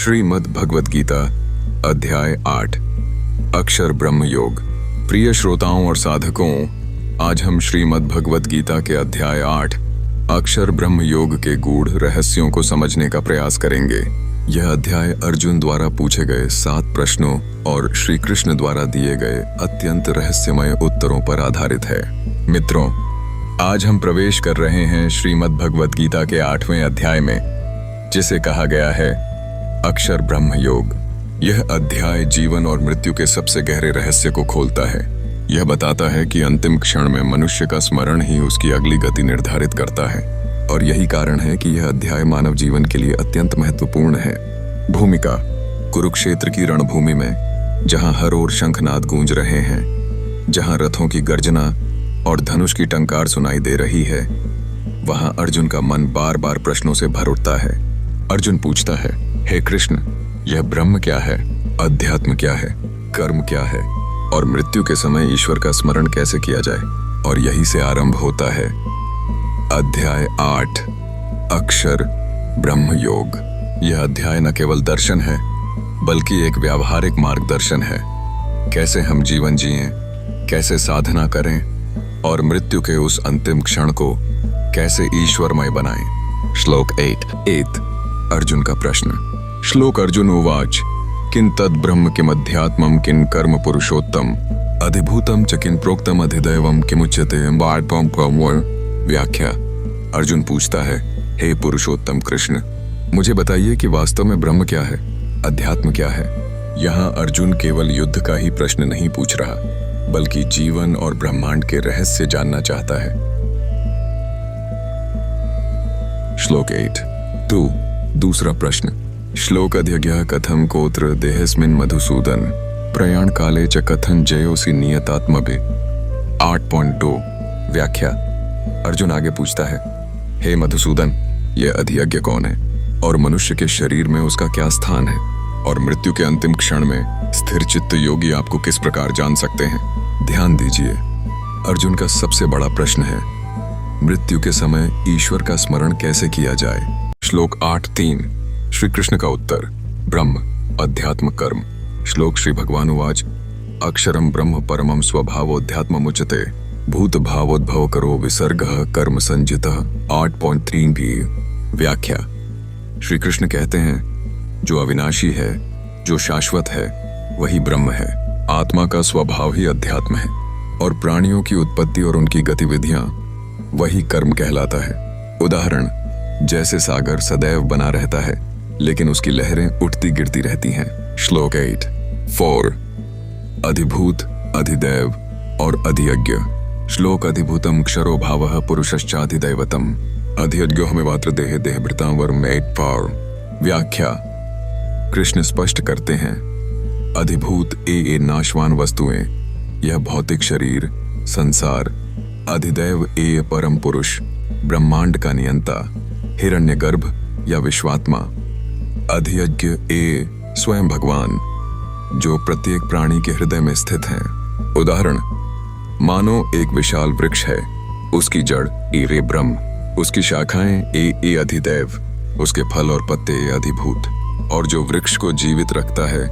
श्रीमद् भगवद गीता अध्याय 8 अक्षर ब्रह्म योग। प्रिय श्रोताओं और साधकों, आज हम श्रीमद् भगवद गीता के अध्याय 8 अक्षर ब्रह्म योग के गूढ़ रहस्यों को समझने का प्रयास करेंगे। यह अध्याय अर्जुन द्वारा पूछे गए 7 प्रश्नों और श्री कृष्ण द्वारा दिए गए अत्यंत रहस्यमय उत्तरों पर आधारित है। मित्रों, आज हम प्रवेश कर रहे हैं श्रीमद् भगवद गीता के 8वें अध्याय में, जिसे कहा गया है अक्षर ब्रह्म योग। यह अध्याय जीवन और मृत्यु के सबसे गहरे रहस्य को खोलता है। यह बताता है कि अंतिम क्षण में मनुष्य का स्मरण ही उसकी अगली गति निर्धारित करता है, और यही कारण है कि यह अध्याय मानव जीवन के लिए अत्यंत महत्वपूर्ण है। भूमिका: कुरुक्षेत्र की रणभूमि में, जहां हर ओर शंखनाद गूंज रहे हैं, जहां रथों की गर्जना और धनुष की टंकार सुनाई दे रही है, वहां अर्जुन का मन बार बार प्रश्नों से भर उठता है। अर्जुन पूछता है, हे कृष्ण, यह ब्रह्म क्या है, अध्यात्म क्या है, कर्म क्या है, और मृत्यु के समय ईश्वर का स्मरण कैसे किया जाए। और यही से आरंभ होता है अध्याय 8 अक्षर ब्रह्म योग। यह अध्याय न केवल दर्शन है, बल्कि एक व्यावहारिक मार्गदर्शन है। कैसे हम जीवन जिएं, कैसे साधना करें और मृत्यु के उस अंतिम क्षण को कैसे ईश्वरमय बनाएं। श्लोक 8 अर्जुन का प्रश्न। श्लोक अर्जुन उवाच किं तद् ब्रह्म किमध्यात्मं किं कर्म पुरुषोत्तम अधिभूतम च किं प्रोक्तम अधिदैवम किमुच्यते। व्याख्या: अर्जुन पूछता है, हे पुरुषोत्तम कृष्ण, मुझे बताइए कि वास्तव में ब्रह्म क्या है, अध्यात्म क्या है। यहाँ अर्जुन केवल युद्ध का ही प्रश्न नहीं पूछ रहा, बल्कि जीवन और ब्रह्मांड के रहस्य जानना चाहता है। श्लोक 8 दूसरा प्रश्न। श्लोक अध्यज्ञः कथम कोत्र देहस्मिन् मधुसूदन प्रयाण काले च कथन जयोसि नियतात्मभिः। 8.2 व्याख्या: अर्जुन आगे पूछता है, हे मधुसूदन, यह अधियज्ञ कौन है और मनुष्य के शरीर में उसका क्या स्थान है, और मृत्यु के अंतिम क्षण में स्थिर चित्त योगी आपको किस प्रकार जान सकते हैं। ध्यान दीजिए, अर्जुन का सबसे बड़ा प्रश्न है, मृत्यु के समय ईश्वर का स्मरण कैसे किया जाए। श्लोक 8.3 श्री कृष्ण का उत्तर। ब्रह्म, अध्यात्म, कर्म। श्लोक श्री भगवान उवाच अक्षरम ब्रह्म परमं स्वभावोध्यात्मम् उच्यते भूत भावोद्भव करो विसर्गः कर्म संजितः। 8.3 भी व्याख्या: श्री कृष्ण कहते हैं, जो अविनाशी है, जो शाश्वत है, वही ब्रह्म है। आत्मा का स्वभाव ही अध्यात्म है, और प्राणियों की उत्पत्ति और उनकी गतिविधियां वही कर्म कहलाता है। उदाहरण: जैसे सागर सदैव बना रहता है, लेकिन उसकी लहरें उठती गिरती रहती हैं। श्लोक 8.4 अधिभूत, अधिदैव और अधियज्ञ। श्लोक अधिभूतम क्षरो भावः पुरुषश्चाधिदैवतम अधियज्ञो हमेवात्र देहे देहभृतां वरम 8 व्याख्या: कृष्ण स्पष्ट करते हैं, अधिभूत ए नाशवान वस्तुएं, यह भौतिक शरीर, संसार। अधिदैव ए परम पुरुष, ब्रह्मांड का नियंता, हिरण्यगर्भ या विश्वात्मा। अधियज्ञ ए स्वयं भगवान, जो प्रत्येक प्राणी के हृदय में स्थित हैं। उदाहरण: मानो एक विशाल वृक्ष है, उसकी जड़ ए ब्रह्म, उसकी शाखाएं ए अधिदैव, उसके फल और पत्ते ए अधिभूत, और जो वृक्ष को जीवित रखता है,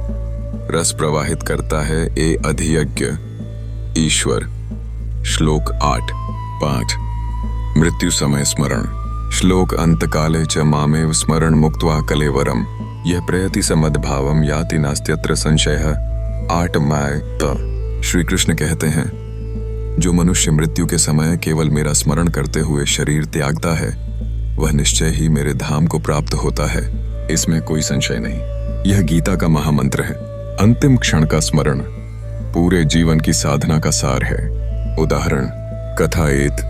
रस प्रवाहित करता है, ए अधियज्ञ, ईश्वर। श्लोक 8.5 मृत्यु समय स्मरण। श्लोक अंतकाले च मामेव स्मरण मुक्त्वा कलेवरम यह प्रयति समद्भावम याति नास्त्यत्र संशयः। 8 श्री कृष्ण कहते हैं, जो मनुष्य मृत्यु के समय केवल मेरा स्मरण करते हुए शरीर त्यागता है, वह निश्चय ही मेरे धाम को प्राप्त होता है, इसमें कोई संशय नहीं। यह गीता का महामंत्र है। अंतिम क्षण का स्मरण पूरे जीवन की साधना का सार है। उदाहरण: कथा 8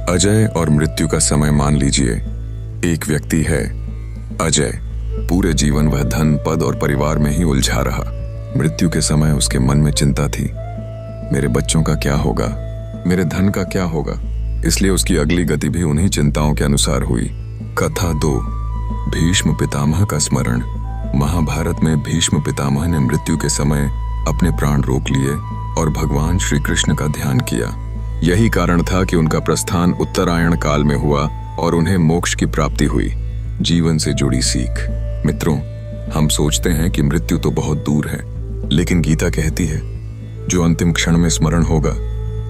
अजय और मृत्यु का समय मान लीजिए। एक व्यक्ति है अजय, पूरे जीवन वह धन, पद और परिवार में ही उलझा रहा। मृत्यु के समय उसके मन में चिंता थी, मेरे बच्चों का क्या होगा, मेरे धन का क्या होगा। इसलिए उसकी अगली गति भी उन्हीं चिंताओं के अनुसार हुई। कथा 2 भीष्म पितामह का स्मरण। महाभारत में भीष्म पितामह ने मृत्यु के समय अपने प्राण रोक लिए और भगवान श्री कृष्ण का ध्यान किया। यही कारण था कि उनका प्रस्थान उत्तरायण काल में हुआ और उन्हें मोक्ष की प्राप्ति हुई। जीवन से जुड़ी सीख। मित्रों, हम सोचते हैं कि मृत्यु तो बहुत दूर है, लेकिन गीता कहती है जो अंतिम क्षण में स्मरण होगा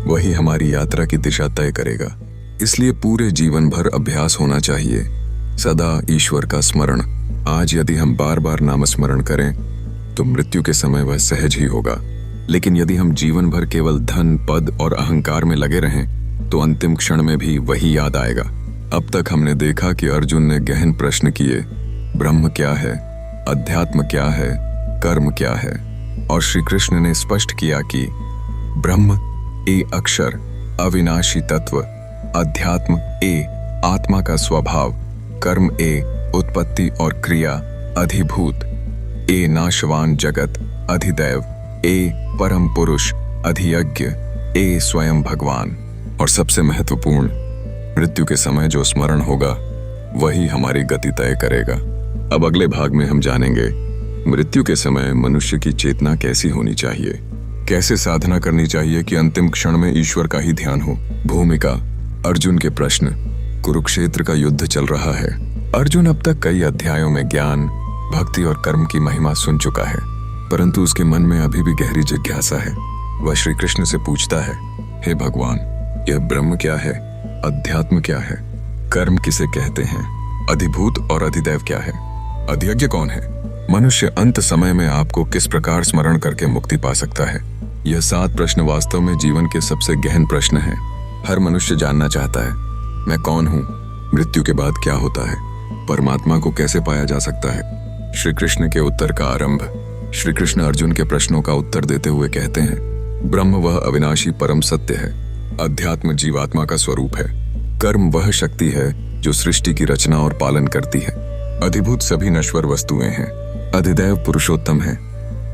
वही हमारी यात्रा की दिशा तय करेगा। इसलिए पूरे जीवन भर अभ्यास होना चाहिए, सदा ईश्वर का स्मरण। आज यदि हम बार बार नामस्मरण करें तो मृत्यु के समय वह सहज ही होगा, लेकिन यदि हम जीवन भर केवल धन, पद और अहंकार में लगे रहें तो अंतिम क्षण में भी वही याद आएगा। अब तक हमने देखा कि अर्जुन ने गहन प्रश्न किए, ब्रह्म क्या है, अध्यात्म क्या है, कर्म क्या है, और श्री कृष्ण ने स्पष्ट किया कि ब्रह्म ए अक्षर अविनाशी तत्व, अध्यात्म ए आत्मा का स्वभाव, कर्म ए उत्पत्ति और क्रिया, अधिभूत ए नाशवान जगत, अधिदैव ए परम पुरुष, अधियज्ञ ए स्वयं भगवान। और सबसे महत्वपूर्ण, मृत्यु के समय जो स्मरण होगा वही हमारी गति तय करेगा। अब अगले भाग में हम जानेंगे मृत्यु के समय मनुष्य की चेतना कैसी होनी चाहिए, कैसे साधना करनी चाहिए कि अंतिम क्षण में ईश्वर का ही ध्यान हो। भूमिका, अर्जुन के प्रश्न। कुरुक्षेत्र का युद्ध चल रहा है। अर्जुन अब तक कई अध्यायों में ज्ञान, भक्ति और कर्म की महिमा सुन चुका है, परंतु उसके मन में अभी भी गहरी जिज्ञासा है। वह श्री कृष्ण से पूछता है, हे भगवान, यह ब्रह्म क्या है, अध्यात्म क्या है, कर्म किसे कहते हैं, अधिभूत और अधिदैव क्या है, अधियज्ञ कौन है? मनुष्य अंत समय में आपको किस प्रकार स्मरण करके मुक्ति पा सकता है? यह 7 प्रश्न वास्तव में जीवन के सबसे गहन प्रश्न हैं। हर मनुष्य जानना चाहता है, मैं कौन हूँ, मृत्यु के बाद क्या होता है, परमात्मा को कैसे पाया जा सकता है? श्री कृष्ण के उत्तर का आरंभ। श्री कृष्ण अर्जुन के प्रश्नों का उत्तर देते हुए कहते हैं, ब्रह्म वह अविनाशी परम सत्य है, अध्यात्म जीवात्मा का स्वरूप है, कर्म वह शक्ति है जो सृष्टि की रचना और पालन करती है, अधिभूत सभी नश्वर वस्तुएं हैं, अधिदैव पुरुषोत्तम है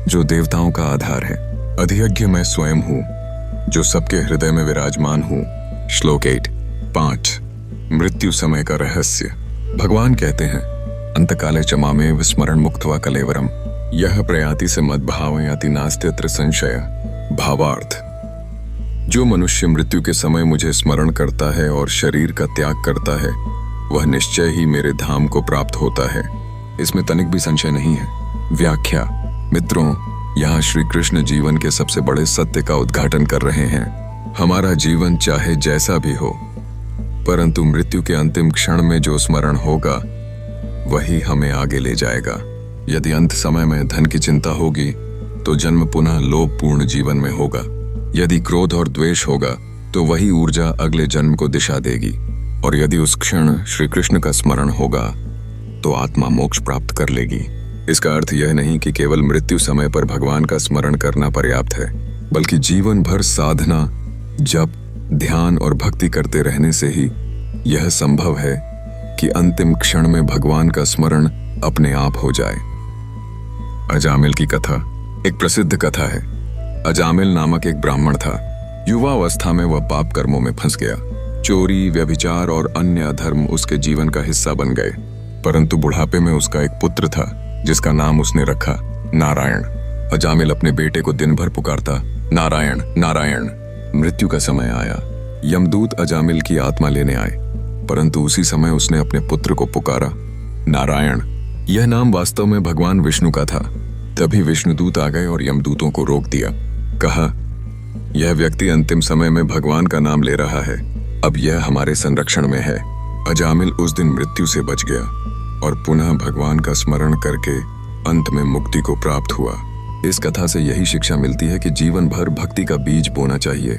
जो देवताओं का आधार है, अधियज्ञ मैं स्वयं हूँ जो सबके हृदय में विराजमान हूँ। श्लोक 8:5 मृत्यु समय का रहस्य। भगवान कहते हैं, अंतकाले च मामेव स्मरण मुक्त्वा कलेवरम, यह प्रयाति से मद्भाव याति नास्त्यत्र संशय। भावार्थ, जो मनुष्य मृत्यु के समय मुझे स्मरण करता है और शरीर का त्याग करता है वह निश्चय ही मेरे धाम को प्राप्त होता है, इसमें तनिक भी संशय नहीं है। व्याख्या। मित्रों, यहाँ श्री कृष्ण जीवन के सबसे बड़े सत्य का उद्घाटन कर रहे हैं। हमारा जीवन चाहे जैसा भी हो, परंतु मृत्यु के अंतिम क्षण में जो स्मरण होगा वही हमें आगे ले जाएगा। यदि अंत समय में धन की चिंता होगी तो जन्म पुनः लोभपूर्ण जीवन में होगा। यदि क्रोध और द्वेष होगा तो वही ऊर्जा अगले जन्म को दिशा देगी, और यदि उस क्षण श्री कृष्ण का स्मरण होगा तो आत्मा मोक्ष प्राप्त कर लेगी। इसका अर्थ यह नहीं कि केवल मृत्यु समय पर भगवान का स्मरण करना पर्याप्त है, बल्कि जीवन भर साधना, जप, ध्यान और भक्ति करते रहने से ही यह संभव है कि अंतिम क्षण में भगवान का स्मरण अपने आप हो जाए। अजामिल की कथा एक प्रसिद्ध कथा है। अजामिल नामक एक ब्राह्मण था। युवा अवस्था में वह पाप कर्मों में फंस गया। चोरी, व्यभिचार और अन्य अधर्म उसके जीवन का हिस्सा बन गए। परंतु बुढ़ापे में उसका एक पुत्र था जिसका नाम उसने रखा नारायण। अजामिल अपने बेटे को दिन भर पुकारता, नारायण नारायण। मृत्यु का समय आया। यमदूत अजामिल की आत्मा लेने आए, परंतु उसी समय उसने अपने पुत्र को पुकारा, नारायण। यह नाम वास्तव में भगवान विष्णु का था। तभी विष्णुदूत आ गए और यमदूतों को रोक दिया। कहा, यह व्यक्ति अंतिम समय में भगवान का नाम ले रहा है, अब यह हमारे संरक्षण में है। अजामिल उस दिन मृत्यु से बच गया और पुनः भगवान का स्मरण करके अंत में मुक्ति को प्राप्त हुआ। इस कथा से यही शिक्षा मिलती है कि जीवन भर भक्ति का बीज बोना चाहिए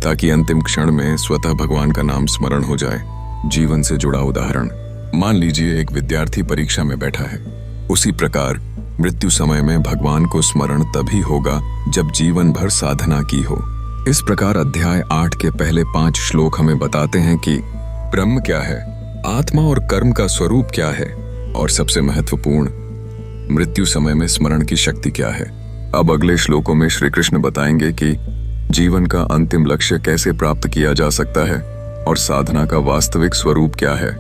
ताकि अंतिम क्षण में स्वतः भगवान का नाम स्मरण हो जाए। जीवन से जुड़ा उदाहरण, मान लीजिए एक विद्यार्थी परीक्षा में बैठा है। उसी प्रकार मृत्यु समय में भगवान को स्मरण तभी होगा जब जीवन भर साधना की हो। इस प्रकार अध्याय 8 के पहले 5 श्लोक हमें बताते हैं कि ब्रह्म क्या है, आत्मा और कर्म का स्वरूप क्या है, और सबसे महत्वपूर्ण, मृत्यु समय में स्मरण की शक्ति क्या है। अब अगले श्लोकों में श्री कृष्ण बताएंगे कि जीवन का अंतिम लक्ष्य कैसे प्राप्त किया जा सकता है और साधना का वास्तविक स्वरूप क्या है।